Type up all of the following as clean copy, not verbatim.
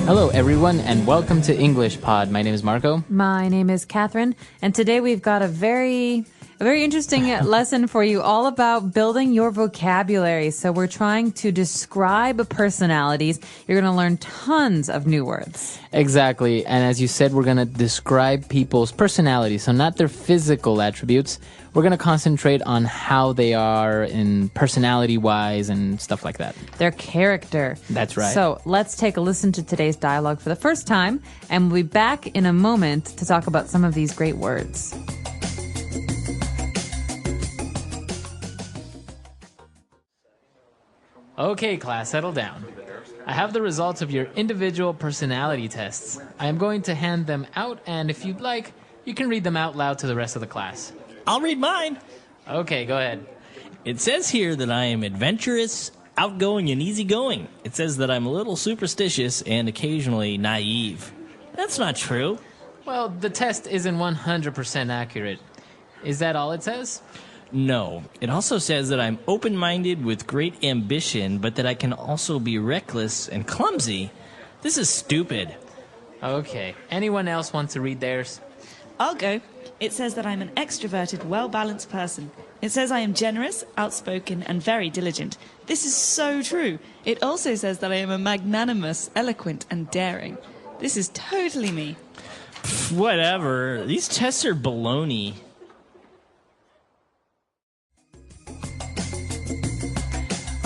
Hello, everyone, and welcome to English Pod. My name is Marco. My name is Catherine, and today we've got a very interesting lesson for you all about building your vocabulary. So we're trying to describe personalities. You're going to learn tons of new words. Exactly, and as you said, we're going to describe people's personalities, so not their physical attributes. We're going to concentrate on how they are in personality-wise and stuff like that. Their character. That's right. So let's take a listen to today's dialogue for the first time, and we'll be back in a moment to talk about some of these great words. Okay, class, settle down. I have the results of your individual personality tests. I am going to hand them out, and if you'd like, you can read them out loud to the rest of the class. I'll read mine. Okay, go ahead. It says here that I am adventurous, outgoing, and easygoing. It says that I'm a little superstitious and occasionally naive. That's not true. Well, the test isn't 100% accurate. Is that all it says? No. It also says that I'm open-minded with great ambition, but that I can also be reckless and clumsy. This is stupid. Okay. Anyone else want to read theirs? I'll go. It says that I'm an extroverted, well-balanced person. It says I am generous, outspoken, and very diligent. This is so true. It also says that I am a magnanimous, eloquent, and daring. This is totally me. Whatever. These tests are baloney.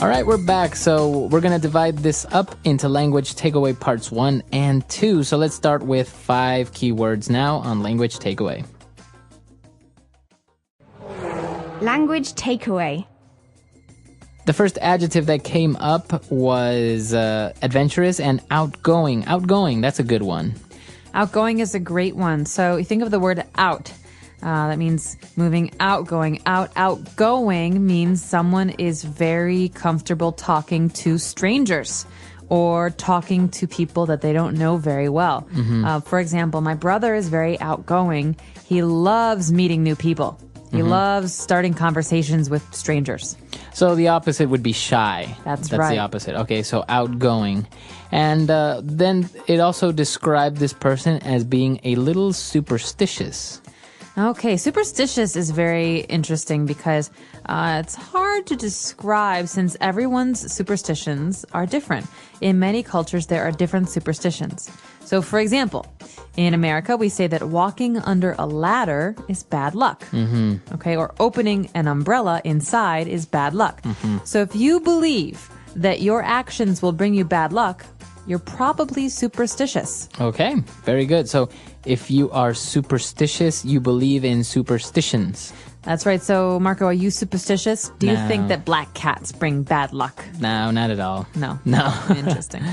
All right, we're back. So we're going to divide this up into language takeaway parts 1 and 2. So let's start with 5 keywords now on language takeaway. Language takeaway. The first adjective that came up was adventurous and outgoing. Outgoing, that's a good one. Outgoing is a great one. So you think of the word out. That means moving out, going out. Outgoing means someone is very comfortable talking to strangers or talking to people that they don't know very well. For example, my brother is very outgoing. He loves meeting new people. He loves starting conversations with strangers. So the opposite would be shy. That's right. right. The opposite. Okay, so outgoing. And then it also described this person as being a little superstitious. Okay, superstitious is very interesting because it's hard to describe since everyone's superstitions are different. In many cultures, there are different superstitions. So, for example, in America, we say that walking under a ladder is bad luck. Okay, or opening an umbrella inside is bad luck. So if you believe that your actions will bring you bad luck, you're probably superstitious. Okay, very good. So if you are superstitious, you believe in superstitions. That's right. So, Marco, are you superstitious? Do you No. think that black cats bring bad luck? No, not at all. No. No. Interesting.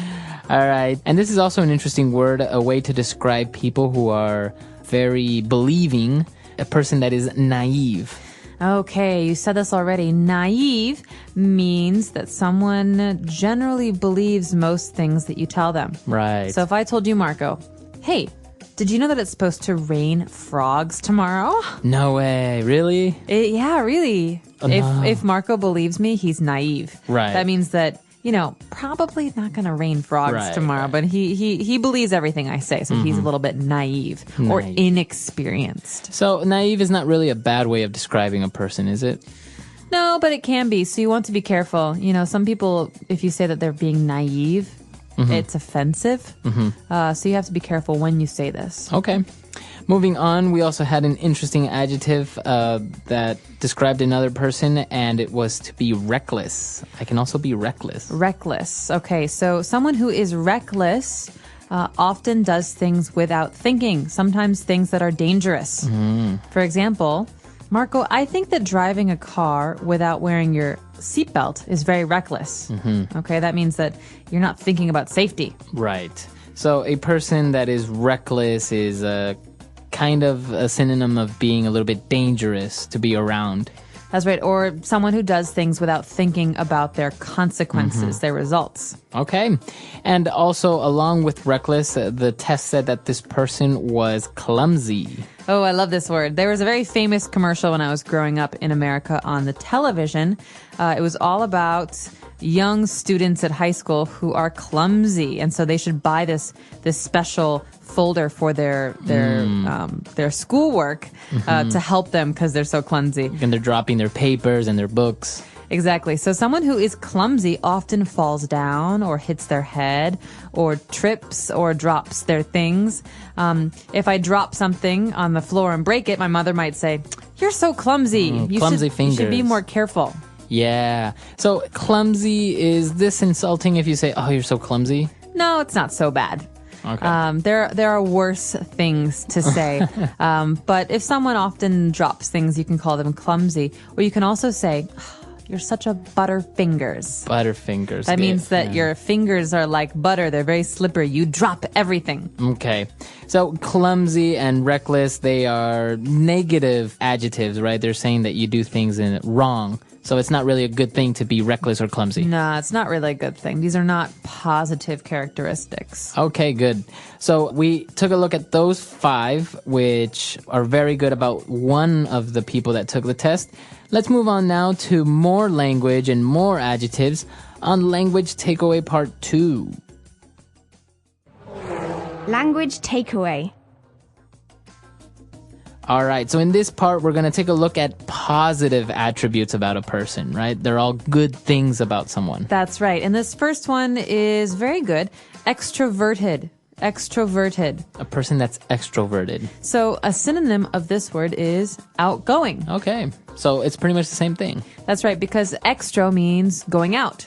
All right. And this is also an interesting word, a way to describe people who are very believing, a person that is naive. Okay, you said this already. Naive means that someone generally believes most things that you tell them. Right. So if I told you, Marco, hey, did you know that it's supposed to rain frogs tomorrow? No way. Really? Yeah, really. Oh, no. If Marco believes me, he's naive. Right. That means that, probably not going to rain frogs tomorrow, but he believes everything I say. So he's a little bit naive or inexperienced. So naive is not really a bad way of describing a person, is it? No, but it can be. So you want to be careful. Some people, if you say that they're being naive, it's offensive. So you have to be careful when you say this. Okay. Moving on, we also had an interesting adjective that described another person, and it was to be reckless. I can also be reckless. Reckless. Okay, so someone who is reckless often does things without thinking, sometimes things that are dangerous. For example, Marco, I think that driving a car without wearing your seatbelt is very reckless. Okay, that means that you're not thinking about safety. Right. So a person that is reckless is kind of a synonym of being a little bit dangerous to be around. That's right. Or someone who does things without thinking about their consequences, their results. Okay. And also, along with reckless, the test said that this person was clumsy. Oh, I love this word. There was a very famous commercial when I was growing up in America on the television. It was all about young students at high school who are clumsy, and so they should buy this special folder for their schoolwork to help them because they're so clumsy. And they're dropping their papers and their books. Exactly. So someone who is clumsy often falls down or hits their head or trips or drops their things. If I drop something on the floor and break it, my mother might say, "You're so clumsy. Clumsy You fingers. should be more careful." Yeah. So clumsy, is this insulting if you say, "Oh, you're so clumsy"? No, it's not so bad. Okay. There are worse things to say. But if someone often drops things, you can call them clumsy. Or you can also say, "You're such a butterfingers." Butterfingers. That means that your fingers are like butter. They're very slippery. You drop everything. Okay. So clumsy and reckless, they are negative adjectives, right? They're saying that you do things wrong. So it's not really a good thing to be reckless or clumsy. No, it's not really a good thing. These are not positive characteristics. Okay, good. So we took a look at those 5, which are very good about one of the people that took the test. Let's move on now to more language and more adjectives on Language Takeaway Part 2. Language takeaway. All right, so in this part, we're going to take a look at positive attributes about a person, right? They're all good things about someone. That's right. And this first one is very good. Extroverted. Extroverted. A person that's extroverted. So a synonym of this word is outgoing. Okay, so it's pretty much the same thing. That's right, because extro means going out.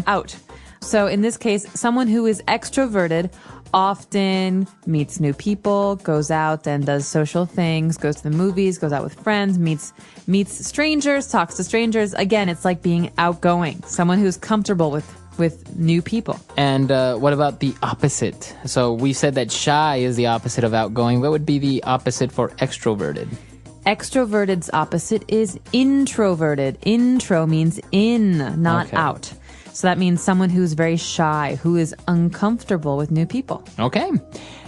Out. So in this case, someone who is extroverted often meets new people, goes out and does social things, goes to the movies, goes out with friends, meets strangers, talks to strangers. Again, it's like being outgoing, someone who's comfortable with new people. And what about the opposite? So we said that shy is the opposite of outgoing. What would be the opposite for extroverted? Extroverted's opposite is introverted. Intro means in, not Okay. out. So that means someone who's very shy, who is uncomfortable with new people. Okay.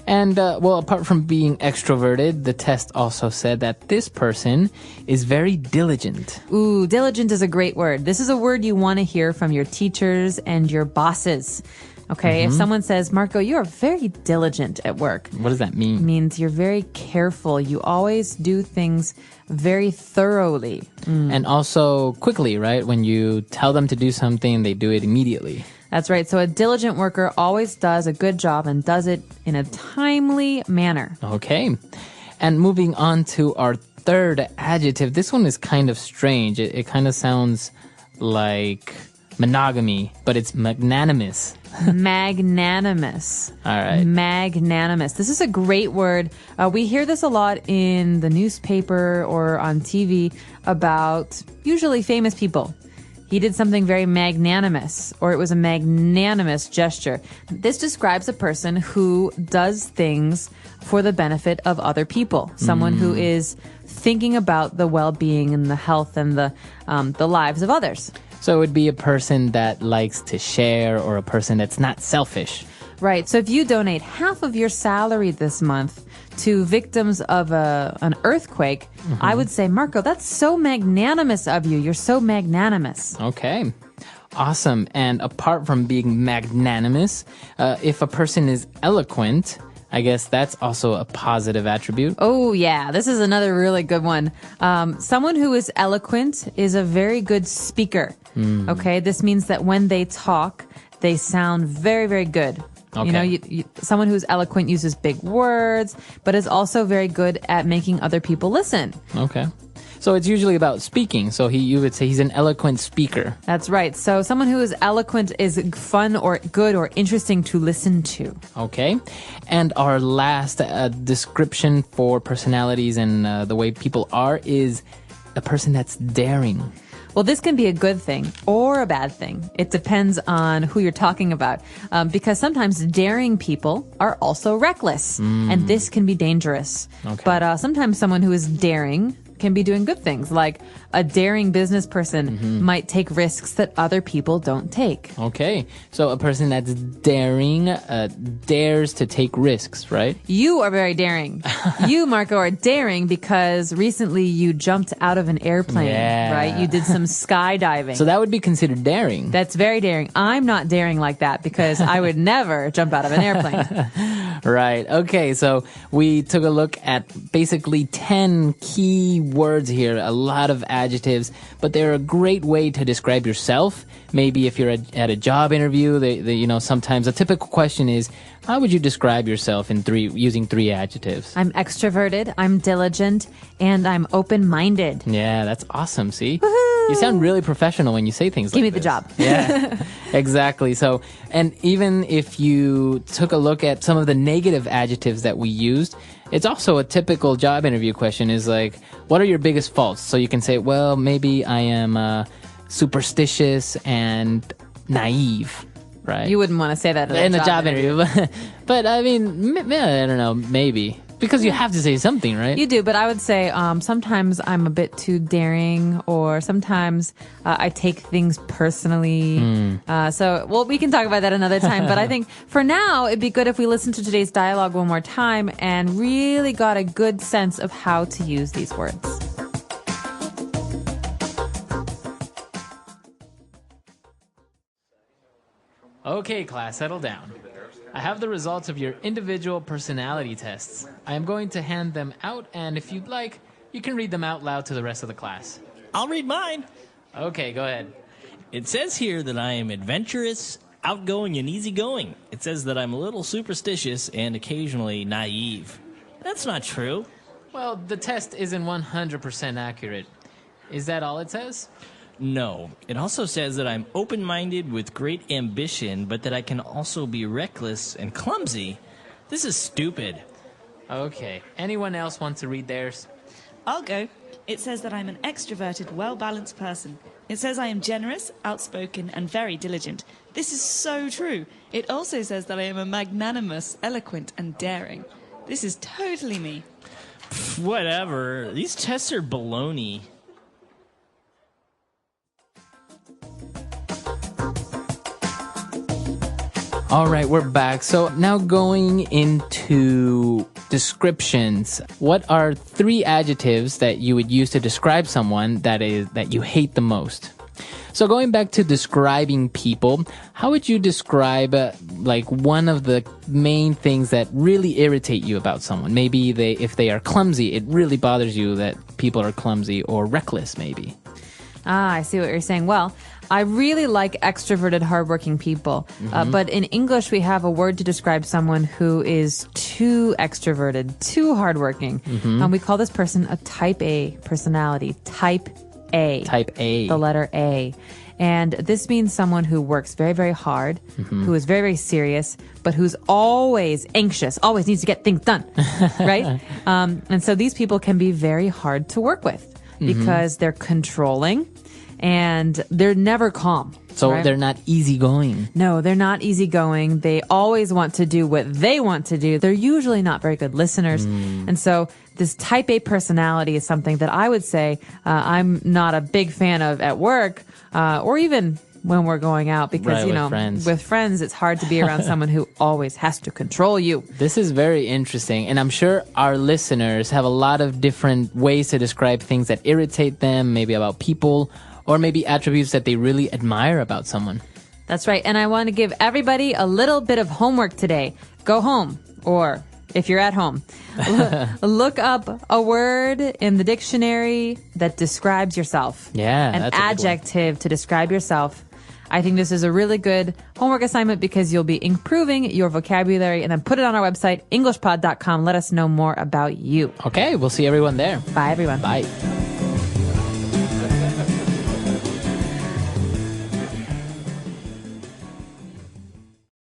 And, well, apart from being extroverted, the test also said that this person is very diligent. Ooh, diligent is a great word. This is a word you want to hear from your teachers and your bosses. Okay, if someone says, "Marco, you are very diligent at work," What does that it mean? means you're very careful. You always do things very thoroughly. And also quickly, right? When you tell them to do something, they do it immediately. That's right. So a diligent worker always does a good job and does it in a timely manner. Okay. And moving on to our third adjective. This one is kind of strange. It kind of sounds like monogamy, but it's magnanimous. Magnanimous. All right. Magnanimous. This is a great word. We hear this a lot in the newspaper or on TV about usually famous people. He did something very magnanimous, or it was a magnanimous gesture. This describes a person who does things for the benefit of other people. Someone who is thinking about the well-being and the health and the lives of others. So it would be a person that likes to share, or a person that's not selfish. Right. So if you donate half of your salary this month to victims of an earthquake, I would say, Marco, that's so magnanimous of you. You're so magnanimous. Okay. Awesome. And apart from being magnanimous, if a person is eloquent, I guess that's also a positive attribute. Oh, yeah. This is another really good one. Someone who is eloquent is a very good speaker. Okay. This means that when they talk, they sound very, very good. Okay. You know, someone who's eloquent uses big words, but is also very good at making other people listen. Okay. So it's usually about speaking. So you would say he's an eloquent speaker. That's right. So someone who is eloquent is fun or good or interesting to listen to. Okay. And our last description for personalities and the way people are is a person that's daring. Well, this can be a good thing or a bad thing. It depends on who you're talking about. Because sometimes daring people are also reckless. And this can be dangerous. Okay. But sometimes someone who is daring can be doing good things, like a daring business person might take risks that other people don't take. Okay, so a person that's daring dares to take risks, right? You are very daring. You, Marco, are daring because recently you jumped out of an airplane, Yeah. right? You did some skydiving. So that would be considered daring. That's very daring. I'm not daring like that because I would never jump out of an airplane. Right. Okay, so we took a look at basically 10 key words here, a lot of adjectives, but they're a great way to describe yourself. Maybe if you're at a job interview, sometimes a typical question is, how would you describe yourself using 3 adjectives? I'm extroverted, I'm diligent, and I'm open-minded. Yeah, that's awesome. See? You sound really professional when you say things Give like me this. the job. Yeah, exactly. So, and even if you took a look at some of the negative adjectives that we used, it's also a typical job interview question is like, what are your biggest faults? So you can say, well, maybe I am superstitious and naive, right? You wouldn't want to say that in a job interview. But I mean, I don't know, maybe. Because you have to say something, right? You do, but I would say sometimes I'm a bit too daring, or sometimes I take things personally. We can talk about that another time. But I think for now, it'd be good if we listen to today's dialogue one more time and really got a good sense of how to use these words. Okay, class, settle down. I have the results of your individual personality tests. I am going to hand them out, and if you'd like, you can read them out loud to the rest of the class. I'll read mine. Okay, go ahead. It says here that I am adventurous, outgoing, and easygoing. It says that I'm a little superstitious and occasionally naive. That's not true. Well, the test isn't 100% accurate. Is that all it says? No. It also says that I'm open-minded with great ambition, but that I can also be reckless and clumsy. This is stupid. Okay. Anyone else want to read theirs? I'll go. It says that I'm an extroverted, well-balanced person. It says I am generous, outspoken, and very diligent. This is so true. It also says that I am a magnanimous, eloquent, and daring. This is totally me. Whatever. These tests are baloney. All right, we're back. So now going into descriptions. What are 3 adjectives that you would use to describe someone that you hate the most? So going back to describing people, how would you describe one of the main things that really irritate you about someone? Maybe if they are clumsy, it really bothers you that people are clumsy, or reckless maybe. I see what you're saying. Well, I really like extroverted, hardworking people. But in English, we have a word to describe someone who is too extroverted, too hardworking. And we call this person a type A personality. Type A. Type A. The letter A. And this means someone who works very, very hard, who is very, very serious, but who's always anxious, always needs to get things done, right? And so these people can be very hard to work with because they're controlling and they're never calm. So right? they're not easygoing. No, they're not easygoing. They always want to do what they want to do. They're usually not very good listeners. And so this type A personality is something that I would say I'm not a big fan of at work or even when we're going out because, with friends, it's hard to be around someone who always has to control you. This is very interesting. And I'm sure our listeners have a lot of different ways to describe things that irritate them, maybe about people, or maybe attributes that they really admire about someone. That's right. And I want to give everybody a little bit of homework today. Go home, or if you're at home, look up a word in the dictionary that describes yourself. Yeah, An that's a good one. adjective to describe yourself. I think this is a really good homework assignment because you'll be improving your vocabulary, and then put it on our website, Englishpod.com. Let us know more about you. Okay, we'll see everyone there. Bye, everyone. Bye.